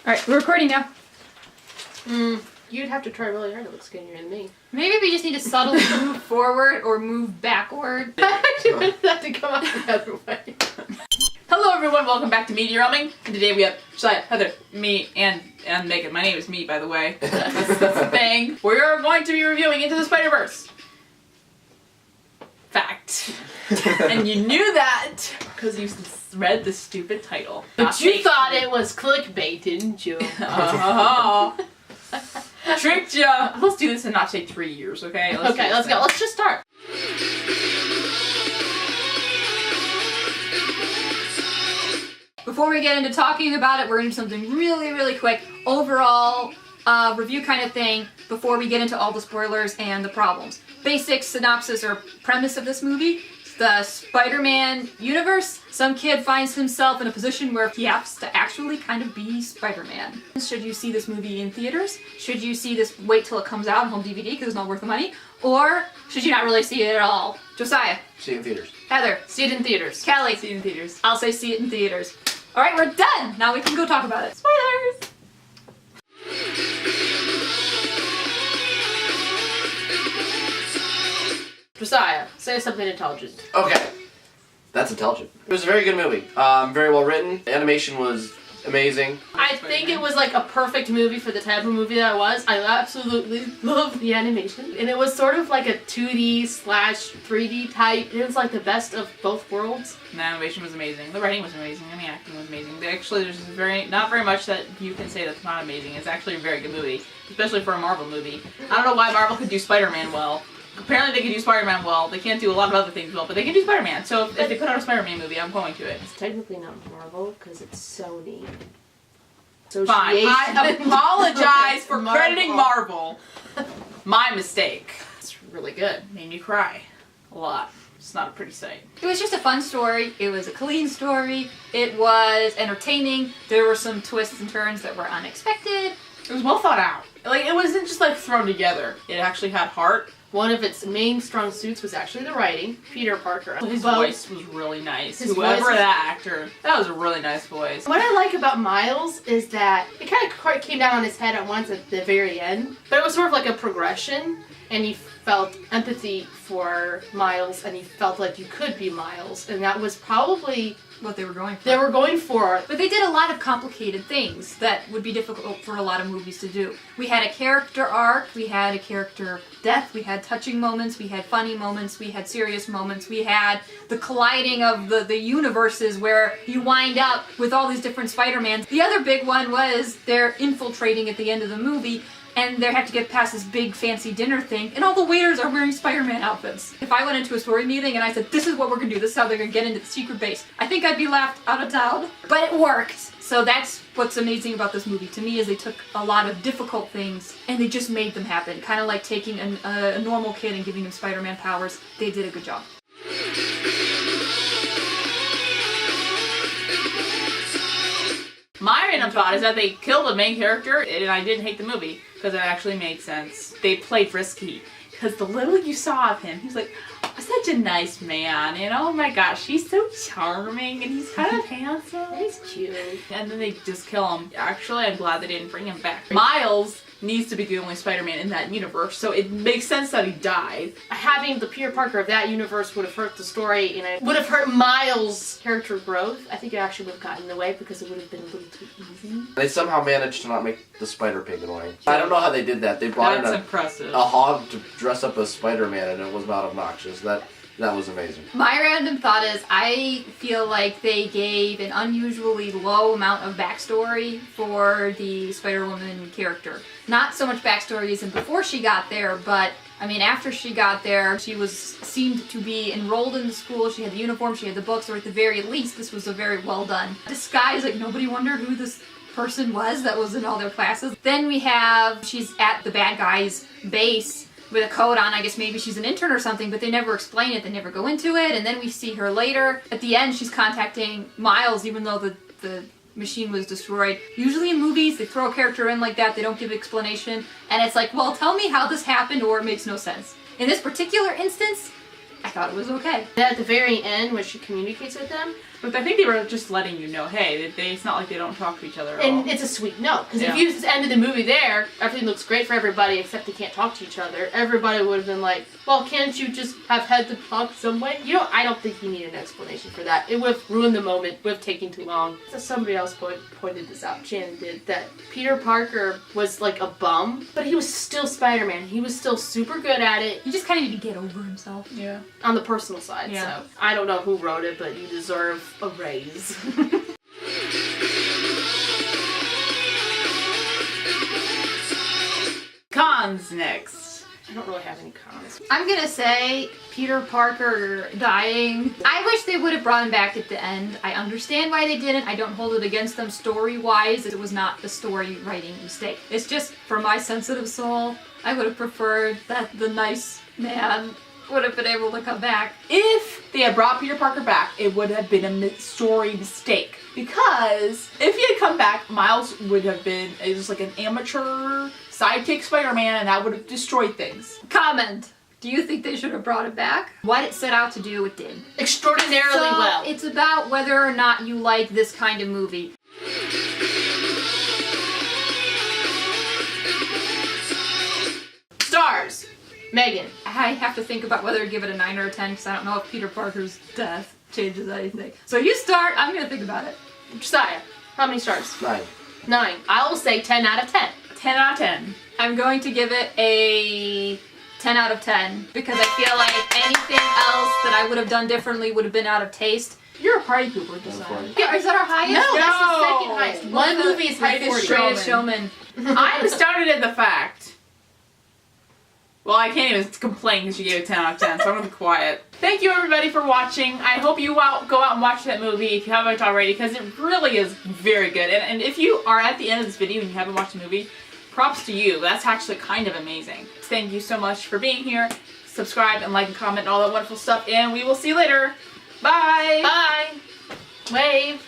Alright, we're recording now. You'd have to try really hard to look skinnier than me. Maybe we just need to subtly move forward or move backward. I actually wanted that to come out the other way. Hello everyone, welcome back to MediaRealming, and today we have Josiah, Heather, me, and Meghan. My name is me, by the way. That's the thing. We are going to be reviewing Into the Spider-Verse. Fact. And you knew that because you read the stupid title. But you thought it was clickbait, didn't you? Tricked ya! Let's do this and not take 3 years, okay? Let's go. Let's just start. Before we get into talking about it, we're going to do something really quick. Overall review kind of thing before we get into all the spoilers and the problems. Basic synopsis or premise of this movie. The Spider-Man universe. Some kid finds himself in a position where he has to actually kind of be Spider-Man. Should you see this movie in theaters? Should you see this, wait till it comes out on home DVD because it's not worth the money? Or should you not really see it at all? Josiah. See it in theaters. Heather. See it in theaters. Kelly. See it in theaters. I'll say see it in theaters. Alright, we're done! Now we can go talk about it. Spoilers! Josiah, say something intelligent. Okay. That's intelligent. It was a very good movie. Very well written. The animation was amazing. I think it was like a perfect movie for the type of movie that it was. I absolutely loved the animation. And it was sort of like a 2D/3D type. It was like the best of both worlds. The animation was amazing. The writing was amazing. And the acting was amazing. Actually, there's not very much that you can say that's not amazing. It's actually a very good movie, especially for a Marvel movie. I don't know why Marvel could do Spider-Man well. Apparently they can do Spider-Man well. They can't do a lot of other things well, but they can do Spider-Man. So if they put out a Spider-Man movie, I'm going to it. It's technically not Marvel because it's Sony. Fine. I apologize for crediting Marvel. My mistake. It's really good. Made me cry a lot. It's not a pretty sight. It was just a fun story. It was a clean story. It was entertaining. There were some twists and turns that were unexpected. It was well thought out. Like, it wasn't just like thrown together. It actually had heart. One of its main strong suits was actually the writing. Peter Parker. His voice was really nice. Whoever that actor, that was a really nice voice. What I like about Miles is that it kind of came down on his head at once at the very end, but it was sort of like a progression, and he felt empathy for Miles, and he felt like you could be Miles, and that was probably what they were going for. They were going for. But they did a lot of complicated things that would be difficult for a lot of movies to do. We had a character arc, we had a character death, we had touching moments, we had funny moments, we had serious moments, we had the colliding of the universes where you wind up with all these different Spider-Mans. The other big one was they're infiltrating at the end of the movie, and they have to get past this big fancy dinner thing, and all the waiters are wearing Spider-Man outfits. If I went into a story meeting and I said, this is what we're gonna do, this is how they're gonna get into the secret base, I think I'd be laughed out of town. But it worked! So that's what's amazing about this movie to me, is they took a lot of difficult things and they just made them happen. Kind of like taking a normal kid and giving him Spider-Man powers. They did a good job. My random thought is that they killed the main character, and I didn't hate the movie, because it actually made sense. They played risky, because the little you saw of him, he's like, such a nice man, and oh my gosh, he's so charming, and he's kind of handsome. He's cute. And then they just kill him. Actually, I'm glad they didn't bring him back. Miles needs to be the only Spider-Man in that universe, so it makes sense that he died. Having the Peter Parker of that universe would have hurt the story, and it would have hurt Miles' character growth. I think it actually would have gotten in the way because it would have been a little too easy. They somehow managed to not make the Spider-Pig annoying. I don't know how they did that. They brought in impressive. a hog to dress up as Spider-Man, and it was not obnoxious. That was amazing. My random thought is, I feel like they gave an unusually low amount of backstory for the Spider-Woman character. Not so much backstory as in before she got there, but I mean after she got there, she seemed to be enrolled in the school, she had the uniform, she had the books, or at the very least, this was a very well done disguise. Like, nobody wondered who this person was that was in all their classes. Then we have, she's at the bad guy's base with a coat on. I guess maybe she's an intern or something, but they never explain it, they never go into it, and then we see her later. At the end, she's contacting Miles, even though the machine was destroyed. Usually in movies, they throw a character in like that, they don't give explanation, and it's like, well, tell me how this happened, or it makes no sense. In this particular instance, I thought it was okay. And at the very end, when she communicates with them, But I think they were just letting you know, hey, it's not like they don't talk to each other at all. And it's a sweet note, because Yeah. if you just ended the movie there, everything looks great for everybody except they can't talk to each other. Everybody would have been like, well, can't you just have had to talk some way? You know, I don't think you need an explanation for that. It would have ruined the moment, would have taken too long. So somebody else pointed this out, Shannon did, that Peter Parker was like a bum, but he was still Spider-Man. He was still super good at it He just kind of need to get over himself. Yeah. on the personal side. Yeah. So I don't know who wrote it, but you deserve a raise. Cons next. I don't really have any cons. I'm gonna say Peter Parker dying. I wish they would have brought him back at the end. I understand why they didn't. I don't hold it against them story-wise. It was not a story writing mistake. It's just, for my sensitive soul, I would have preferred that the nice man would have been able to come back. If they had brought Peter Parker back, it would have been a story mistake. Because if he had come back, Miles would have been just like an amateur sidekick Spider-Man, and that would have destroyed things. Comment. Do you think they should have brought it back? What it set out to do, it did. Extraordinarily So well. it's about whether or not you like this kind of movie. Stars. Meghan. I have to think about whether to give it a 9 or a 10 because I don't know if Peter Parker's death changes anything. So you start, I'm gonna think about it. Josiah. How many stars? 9. 9. I will say 10 out of 10. 10 out of 10. I'm going to give it a 10 out of 10 because I feel like anything else that I would have done differently would have been out of taste. You're a party pooper, Josiah. Yeah, is that our highest? No, No. that's the second highest. One the movie is high Greatest 40. Greatest Showman. I'm astounded at the fact. Well, I can't even complain because you gave it 10 out of 10, so I'm gonna be quiet. Thank you everybody for watching. I hope you go out and watch that movie if you haven't already, because it really is very good. And if you are at the end of this video and you haven't watched the movie, props to you. That's actually kind of amazing. Thank you so much for being here. Subscribe and like and comment and all that wonderful stuff, and we will see you later. Bye! Bye. Wave.